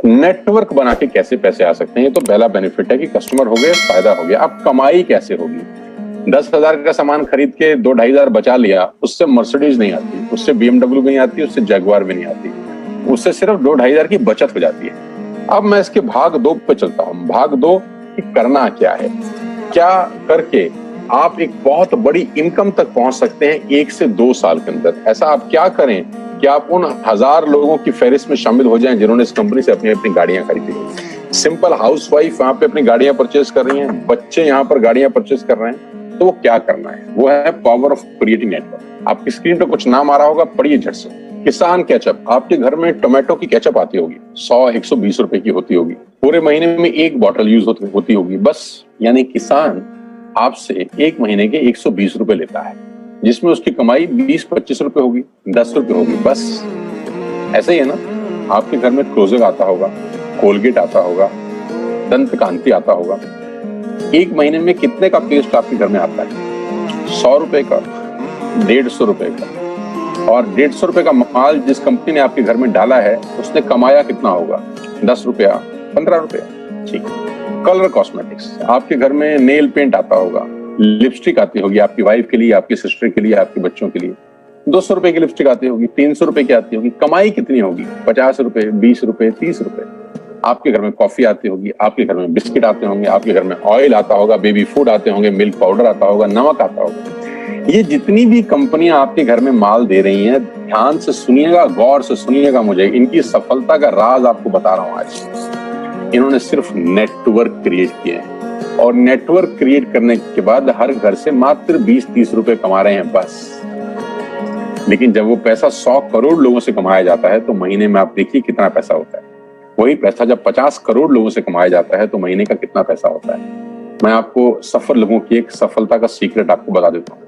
Network बना के कैसे पैसे आ सकते हैं, ये तो पहला बेनिफिट है कि कस्टमर हो गए, फायदा हो गया। अब कमाई कैसे होगी? 10,000 का सामान खरीद के 2-2,500 बचा लिया, उससे मर्सिडीज नहीं आती, उससे BMW नहीं आती, उससे जगुआर भी नहीं आती, उससे सिर्फ 2-2,500 की बचत हो जाती है। अब मैं इसके भाग 2 पे चलता हूँ। भाग 2 कि करना क्या है, क्या करके आप एक बहुत बड़ी इनकम तक पहुंच सकते हैं 1 से 2 साल के अंदर। ऐसा आप क्या करें कि आप उन 1000 लोगों की फहरिस्त में शामिल हो जाएं जिन्होंने इस कंपनी से अपनी अपनी गाड़ियां खरीदी। सिंपल हाउसवाइफ वहां पे अपनी गाड़ियां परचेज कर रही हैं, बच्चे यहाँ पर गाड़ियां परचेज कर रहे हैं, तो वो क्या करना है? वो है पावर ऑफ क्रिएटिंग नेटवर्क। आपकी स्क्रीन पे कुछ नाम आ रहा होगा, पढ़िए झट से। किसान केचप, आपके घर में टोमेटो की केचप आती होगी, 100-120 रुपए की होती होगी, पूरे महीने में 1 बॉटल यूज होती होगी बस। यानी किसान आपसे 1 महीने के 120 रुपए लेता है, जिसमें उसकी कमाई 20-25 रुपए होगी, 10 रुपए होगी बस। ऐसे ही है ना? आपके घर में क्लोजर आता होगा, कोलगेट आता होगा, दंत कांति आता होगा। 1 महीने में कितने का पेस्ट आपके घर में आता है? 100 रुपए का, 150 रुपए का। और 150 रुपए का माल जिस कंपनी ने आपके घर में डाला है, उसने कमाया कितना होगा? 10 रुपया, 15 रुपया। ठीक। कलर कॉस्मेटिक्स, आपके घर में नेल पेंट आता होगा, लिपस्टिक आती होगी आपकी वाइफ के लिए, आपकी सिस्टर के लिए, आपके बच्चों के लिए। 200 रुपए की लिपस्टिक आती होगी, 300 रुपए की आती होगी। कमाई कितनी होगी? 50 रुपए, 20 रुपए, 30 रुपए। आपके घर में कॉफी आती होगी, आपके घर में बिस्किट आते होंगे, आपके घर में ऑयल आता होगा, बेबी फूड आते होंगे, मिल्क पाउडर आता होगा, नमक आता होगा। ये जितनी भी कंपनियां आपके घर में माल दे रही हैं, ध्यान से सुनिएगा, गौर से सुनिएगा मुझे। इनकी सफलता का राज आपको बता रहा हूं आज। इन्होंने सिर्फ नेटवर्क क्रिएट किए हैं, और नेटवर्क क्रिएट करने के बाद हर घर से मात्र 20-30 रुपए कमा रहे हैं बस। लेकिन जब वो पैसा 100 करोड़ लोगों से कमाया जाता है, तो महीने में आप देखिए कितना पैसा होता है। वही पैसा जब 50 करोड़ लोगों से कमाया जाता है, तो महीने का कितना पैसा होता है। मैं आपको सफल लोगों की एक सफलता का सीक्रेट आपको बता देता हूँ।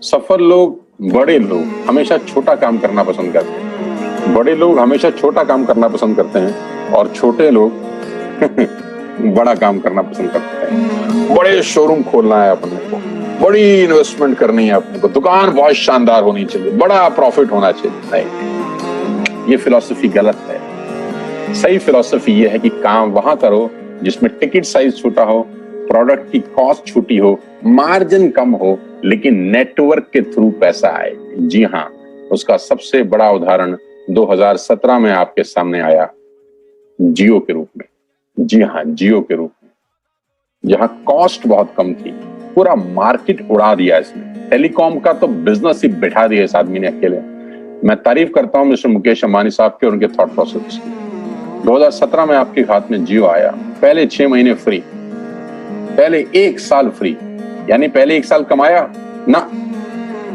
सफल लोग, बड़े लोग हमेशा छोटा काम करना पसंद करते हैं। बड़े लोग हमेशा छोटा काम करना पसंद करते हैं, और छोटे लोग बड़ा काम करना पसंद करते हैं। बड़े शोरूम खोलना है अपने को, बड़ी इन्वेस्टमेंट करनी है अपने को, दुकान बहुत शानदार होनी चाहिए, बड़ा प्रॉफिट होना चाहिए। नहीं, ये फिलॉसफी गलत है। सही फिलॉसफी ये है कि काम वहां करो जिसमें टिकट साइज छोटा हो, प्रोडक्ट की कॉस्ट छोटी हो, मार्जिन कम हो, लेकिन नेटवर्क के थ्रू पैसा आए। जी हाँ, उसका सबसे बड़ा उदाहरण 2017 में आपके सामने आया, जियो के रूप में। जी हाँ, जियो के रूप में, जहां कॉस्ट बहुत कम थी, पूरा मार्केट उड़ा दिया इसने। टेलीकॉम का तो बिजनेस ही बैठा दिया इस आदमी ने अकेले। मैं तारीफ करता हूं मिस्टर मुकेश अंबानी साहब के और उनके थॉट प्रोसेस की। 2017 में आपके हाथ में जियो आया, पहले 6 महीने फ्री, पहले 1 साल फ्री। यानी पहले 1 साल कमाया ना।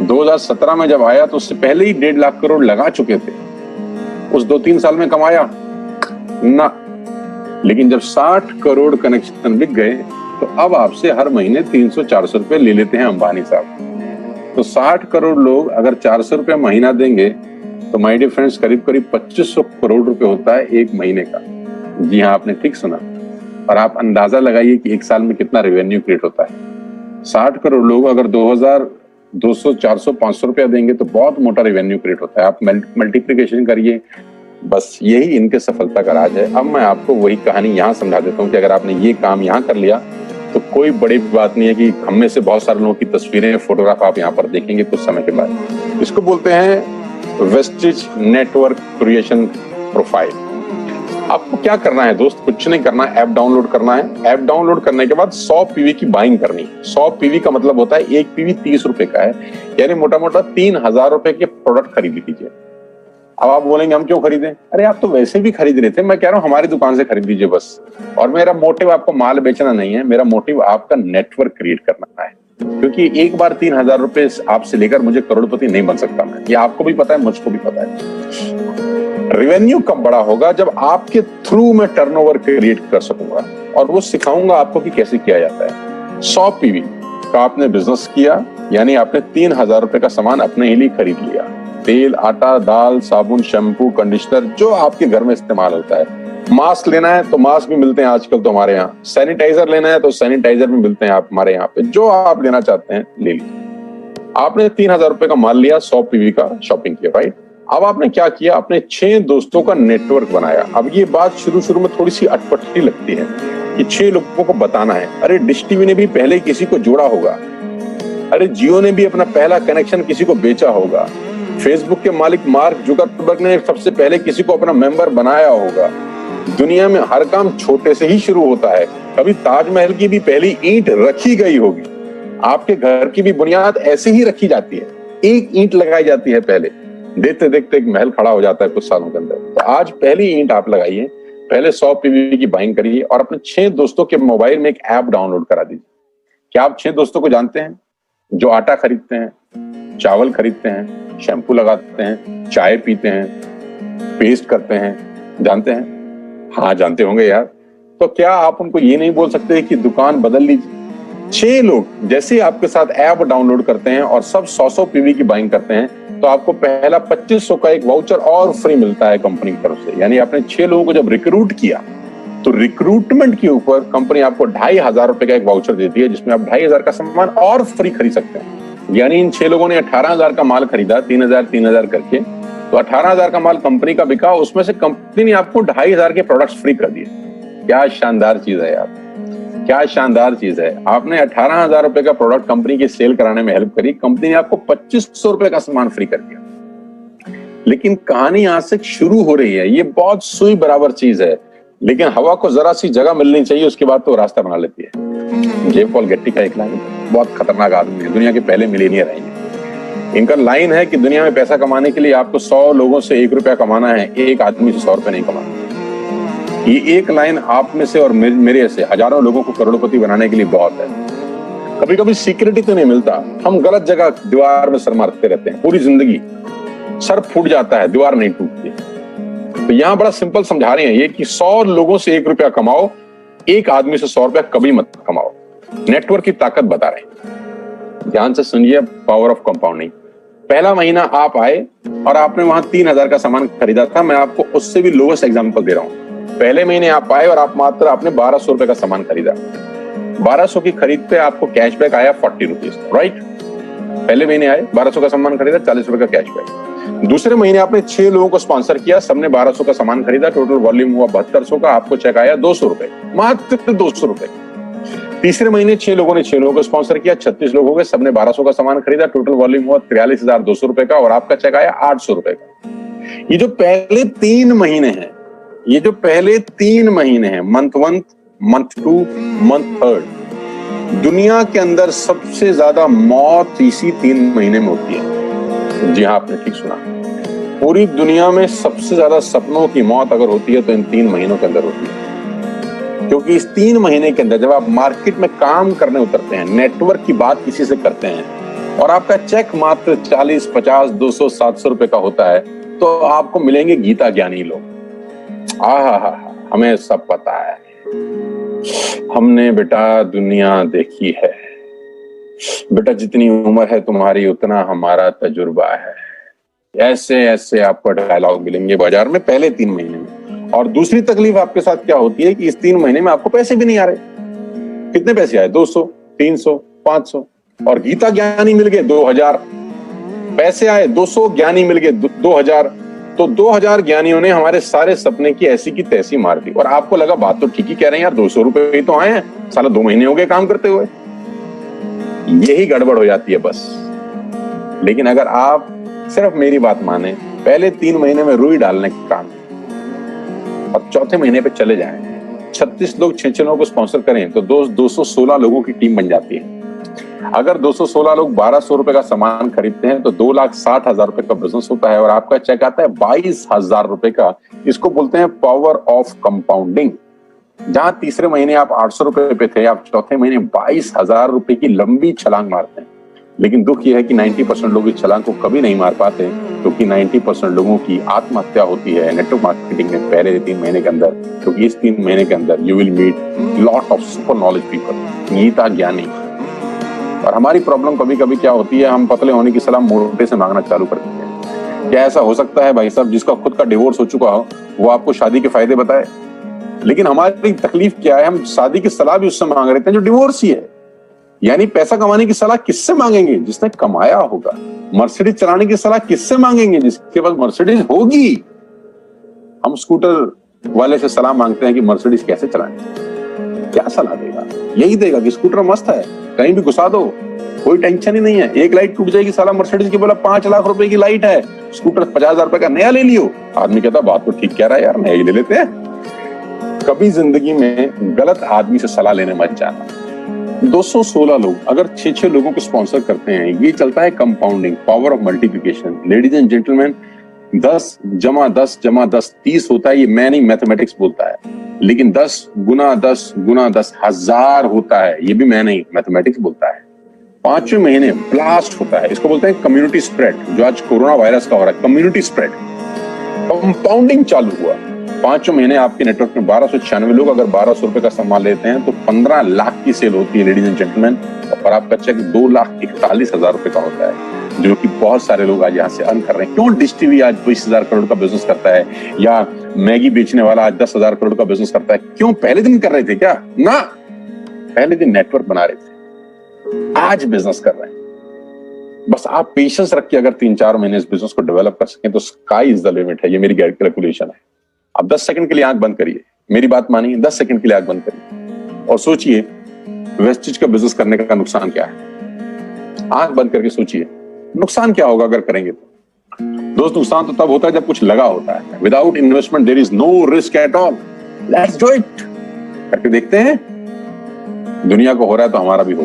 2017 में जब आया तो उससे पहले ही 1.5 लाख करोड़ लगा चुके थे। उस 2-3 साल में कमाया ना। लेकिन जब 60 करोड़ कनेक्शन बिक गए, तो अब आपसे हर महीने 300-400 रुपए ले लेते हैं अंबानी साहब। तो 60 करोड़ लोग अगर 400 रुपए महीना देंगे, तो माय डियर फ्रेंड्स, करीब करीब 2500 करोड़ रुपए होता है 1 महीने का। जी हाँ, आपने ठीक सुना। और आप अंदाजा लगाइए कि 1 साल में कितना रेवेन्यू क्रिएट होता है। 60 करोड़ लोग अगर 2000, 200, 400, 500 रुपया देंगे, तो बहुत मोटा रेवेन्यू क्रिएट होता है। आप मल्टीप्लिकेशन करिए, बस यही इनके सफलता का राज है। अब मैं आपको वही कहानी यहाँ समझा देता हूँ कि अगर आपने ये काम यहाँ कर लिया, तो कोई बड़ी बात नहीं है कि हम में से बहुत सारे लोगों की तस्वीरें, फोटोग्राफ आप यहाँ पर देखेंगे कुछ समय के बाद। इसको बोलते हैं वेस्टिज नेटवर्क क्रिएशन प्रोफाइल। आपको क्या करना है दोस्त? कुछ नहीं करना है, ऐप डाउनलोड करना है। ऐप डाउनलोड करने के बाद 100 पीवी की बाइंग करनी है। 100 पीवी का मतलब होता है 1 पीवी 30 रुपए का है, यानी मोटा मोटा 3000 रुपए के प्रोडक्ट खरीद लीजिए। अब आप बोलेंगे हम क्यों खरीदें? अरे आप तो वैसे भी खरीद रहे थे, मैं कह रहा हूं हमारी दुकान से खरीद लीजिए बस। और मेरा मोटिव आपको माल बेचना नहीं है, मेरा मोटिव आपका नेटवर्क क्रिएट करना है। क्योंकि एक बार 3000 रुपए आपसे लेकर मुझे करोड़पति नहीं बन सकता मैं। ये आपको भी पता है, मुझको भी पता है। रेवेन्यू कब बड़ा होगा? जब आपके थ्रू मैं टर्नओवर क्रिएट कर सकूंगा, और वो सिखाऊंगा आपको कि कैसे किया जाता है। 100 पीवी का आपने बिजनेस किया, यानी आपने 3000 रुपए का सामान अपने ही लिए खरीद लिया। तेल, आटा, दाल, साबुन, शैम्पू, कंडीशनर, जो आपके घर में इस्तेमाल होता है। मास्क लेना है तो मास्क भी मिलते हैं आजकल तो हमारे यहाँ। सैनिटाइजर लेना है तो सैनिटाइजर भी मिलते हैं आप हमारे यहाँ पे। जो आप लेना चाहते हैं ले लीजिए। आपने 3000 रुपए का माल लिया, 100 पीवी का शॉपिंग किया, राइट? अब आपने क्या किया, आपने 6 दोस्तों का नेटवर्क बनाया। अब ये बात शुरू में थोड़ी सी अटपटी लगती है कि 6 लोगों को बताना है। अरे डिश टीवी ने भी पहले किसी को जोड़ा होगा, अरे जियो ने भी अपना पहला कनेक्शन किसी को बेचा होगा, फेसबुक के मालिक मार्क जुकरबर्ग ने सबसे पहले किसी को अपना मेंबर बनाया होगा। दुनिया में हर काम छोटे से ही शुरू होता है। कभी ताजमहल की भी पहली ईंट रखी गई होगी, आपके घर की भी बुनियाद ऐसे ही रखी जाती है, एक ईंट लगाई जाती है पहले, देखते देखते एक महल खड़ा हो जाता है कुछ सालों के अंदर। तो आज पहली ईंट आप लगाइए, पहले 100 पीवी की बाइंग करिए और अपने 6 दोस्तों के मोबाइल में एक ऐप डाउनलोड करा दीजिए। क्या आप 6 दोस्तों को जानते हैं जो आटा खरीदते हैं, चावल खरीदते हैं, शैम्पू लगाते हैं, चाय पीते हैं, पेस्ट करते हैं? जानते हैं? हाँ जानते होंगे यार। तो क्या आप उनको ये नहीं बोल सकते कि दुकान बदल लीजिए? 6 लोग जैसे आपके साथ ऐप डाउनलोड करते हैं और सब 100 पीवी की बाइंग करते हैं तो आपको पहला 2500 का एक वाउचर और फ्री मिलता है कंपनी की तरफ से। यानी आपने 6 लोगों को जब रिक्रूट किया तो रिक्रूटमेंट के ऊपर कंपनी आपको 2500 रुपए का एक वाउचर देती है जिसमें आप 2500 का सामान और फ्री खरीद सकते हैं। यानी इन 6 लोगों ने 18,000 का माल खरीदा, 3,000 करके, तो 18,000 का माल कंपनी का बिका, उसमें से कंपनी ने आपको 2,500 के प्रोडक्ट्स फ्री कर दिए। क्या शानदार चीज है यार, क्या शानदार चीज है। आपने 18,000 रुपए का प्रोडक्ट कंपनी की सेल कराने में हेल्प करी, कंपनी ने आपको 2500 रुपए का सामान फ्री कर दिया। लेकिन कहानी यहां से शुरू हो रही है। ये बहुत सुई बराबर चीज है, लेकिन हवा को जरा सी जगह मिलनी चाहिए, उसके बाद तो रास्ता बना लेती है। जे पॉल गेट्टी का एक लाइन, बहुत खतरनाक आदमी है, दुनिया के पहले मिलेनियर है। इनका लाइन है कि दुनिया में पैसा कमाने के लिए आपको 100 लोगों से 1 रुपया कमाना है, एक आदमी से 100 रुपए नहीं कमाना। ये एक लाइन आप में से और मेरे से हजारों लोगों को करोड़पति बनाने के लिए बहुत है। कभी कभी सिक्योरिटी तो नहीं मिलता, हम गलत जगह दीवार में सर मारते रहते हैं, पूरी जिंदगी सर फूट जाता है, दीवार नहीं टूटती। तो यहाँ बड़ा सिंपल समझा रहे हैं ये कि 100 लोगों से 1 रुपया कमाओ, एक आदमी से 100 रुपया कभी मत कमाओ। नेटवर्क की ताकत बता रहे हैं, ध्यान से सुनिए, पावर ऑफ कंपाउंडिंग। पहला महीना आप आए और आपने वहां 3,000 का सामान खरीदा था, मैं आपको उससे भी लोएस्ट एग्जांपल दे रहा हूं। पहले महीने आप आए और आप मात्र आपने 1200 रुपए का सामान खरीदा, 1200 की खरीद पे आपको कैशबैक आया 40 रुपीज, राइट? पहले महीने आए, 1200 का सामान खरीदा, 40 रुपए का कैशबैक। दूसरे महीने आपने 6 लोगों को स्पॉन्सर किया, सबने 1200 का सामान खरीदा, टोटल वॉल्यूम हुआ 7200 का, आपको चेक आया 200 रुपए, मात्र 200 रुपए। तीसरे महीने 6 लोगों ने 6 लोगों को स्पॉन्सर किया, 36 लोग हो गए, सबने 1200 का सामान खरीदा, टोटल वॉल्यूम हुआ 43,200 रुपए का, और आपका चेक आया 800 रुपए का। ये जो पहले 3 महीने हैं, ये जो पहले 3 महीने हैं, मंथ 1, मंथ 2, मंथ 3, दुनिया के अंदर सबसे ज्यादा मौत इसी 3 महीने में होती है। जी हाँ, आपने ठीक सुना, पूरी दुनिया में सबसे ज्यादा सपनों की मौत अगर होती है तो इन 3 महीनों के अंदर होती है। क्योंकि इस 3 महीने के अंदर जब आप मार्केट में काम करने उतरते हैं, नेटवर्क की बात किसी से करते हैं और आपका चेक मात्र 40, 50, 200, 700 रुपए का होता है, तो आपको मिलेंगे गीता ज्ञानी लोग। हमें सब पता है, हमने बेटा दुनिया देखी है, बेटा जितनी उम्र है तुम्हारी उतना हमारा तजुर्बा है। ऐसे ऐसे आपको डायलॉग मिलेंगे बाजार में पहले 3 महीने में। और दूसरी तकलीफ आपके साथ क्या होती है कि इस 3 महीने में आपको पैसे भी नहीं आ रहे। कितने पैसे आए? 200, 300, 500, और गीता ज्ञानी मिल गए 2000। पैसे आए 200, ज्ञानी मिल गए 2000, तो 2000 ज्ञानियों ने हमारे सारे सपने की ऐसी की तैसी मार दी। और आपको लगा बात तो ठीक ही कह रहे हैं यार, 200 रुपए ही तो आए हैं, साला 2 महीने हो गए काम करते हुए। यही गड़बड़ हो जाती है बस। लेकिन अगर आप सिर्फ मेरी बात माने, पहले 3 महीने में रुई डालने का काम और चौथे महीने पे चले जाएं, 36 लोग 6 लोगों को स्पॉन्सर करें तो 216 लोगों की टीम बन जाती है। अगर 216 लोग 1200 रुपए का सामान खरीदते हैं तो 2,60,000 रुपए का बिजनेस होता है और आपका चेक आता है 22,000 रुपए का। इसको बोलते हैं पावर ऑफ कंपाउंडिंग। जहां तीसरे महीने आप 800 रुपए पे थे, आप चौथे महीने 22,000 रुपए की लंबी छलांग मारते हैं। लेकिन दुख यह है कि 90% लोग इस छलांग को कभी नहीं मार पाते, क्योंकि 90% लोगों की आत्महत्या होती है नेटवर्क मार्केटिंग में पहले 3 महीने के अंदर। क्योंकि इस 3 महीने के अंदर you will meet lot of super knowledge people, Gita ज्ञानी। और हमारी प्रॉब्लम कभी कभी क्या होती है, हम पतले होने की सलाह मोटे से मांगना चालू कर देते हैं। क्या ऐसा हो सकता है भाई साहब, जिसका खुद का डिवोर्स हो चुका हो वो आपको शादी के फायदे बताए? लेकिन हमारी तकलीफ क्या है, हम शादी की सलाह भी उससे मांग रहे थे जो डिवोर्स ही है। यानी पैसा कमाने की सलाह किससे मांगेंगे? जिसने कमाया होगा। मर्सिडीज चलाने की सलाह किससे मांगेंगे? जिसके पास मर्सिडीज होगी। हम स्कूटर वाले से सलाह मांगते हैं कि मर्सिडीज कैसे चलानी, क्या सलाह देगा? यही देगा कि स्कूटर मस्त है, कहीं भी घुसा दो, कोई टेंशन ही नहीं है। एक लाइट टूट जाएगी, साला मर्सिडीज की बोला 5 लाख रुपए की लाइट है, स्कूटर 50,000 रुपए का नया ले लियो। आदमी कहता बात तो ठीक कह रहा है यार, नया ही ले लेते हैं। कभी जिंदगी में गलत आदमी से सलाह लेने मत जाना। 216 लोग अगर 6-6 लोगों को स्पॉन्सर करते हैं, ये चलता है compounding, power of multiplication. Ladies and gentleman, 10 जमा 10 जमा 10 30 होता है। ये मैं नहीं, मैथमेटिक्स बोलता है। लेकिन 10 गुना 10 गुना 10 1000 होता है। ये भी मैं नहीं, मैथमेटिक्स बोलता है। 5वें महीने ब्लास्ट होता है। इसको बोलते हैं कम्युनिटी स्प्रेड, जो आज कोरोना वायरस का हो रहा है। कम्युनिटी स्प्रेड, कंपाउंडिंग चालू हुआ। 5वें महीने आपके नेटवर्क में 1296 लोग अगर 1200 रुपए का सामान लेते हैं तो 15 लाख की सेल होती है लेडीज एंड जेंटलमैन। और आपका चेक 2,41,000 रुपए का होता है, जो कि बहुत सारे लोग आज यहाँ से अर्न कर रहे हैं। क्यों डिश टीवी आज 20,000 करोड़ का बिजनेस करता है, या मैगी बेचने वाला आज 10,000 करोड़ का बिजनेस करता है? क्यों? पहले दिन कर रहे थे क्या? ना, पहले दिन नेटवर्क बना रहे थे, आज बिजनेस कर रहे हैं। बस आप पेशेंस रख के अगर 3-4 महीने इस बिजनेस को डेवलप कर सकें तो स्काई इज द लिमिट है। ये मेरी कैलकुलेशन है। अब 10 सेकंड के लिए आंख बंद करिए, मेरी बात मानिए, 10 सेकंड के लिए आंख बंद करिए और सोचिए वेस्टेज का बिजनेस करने का नुकसान क्या है। आंख बंद करके सोचिए नुकसान क्या होगा अगर करेंगे तो। दोस्त, नुकसान तो तब होता है जब कुछ लगा होता है। Without investment there is no risk at all. Let's do it. करके देखते हैं, दुनिया को हो रहा है तो हमारा भी हो।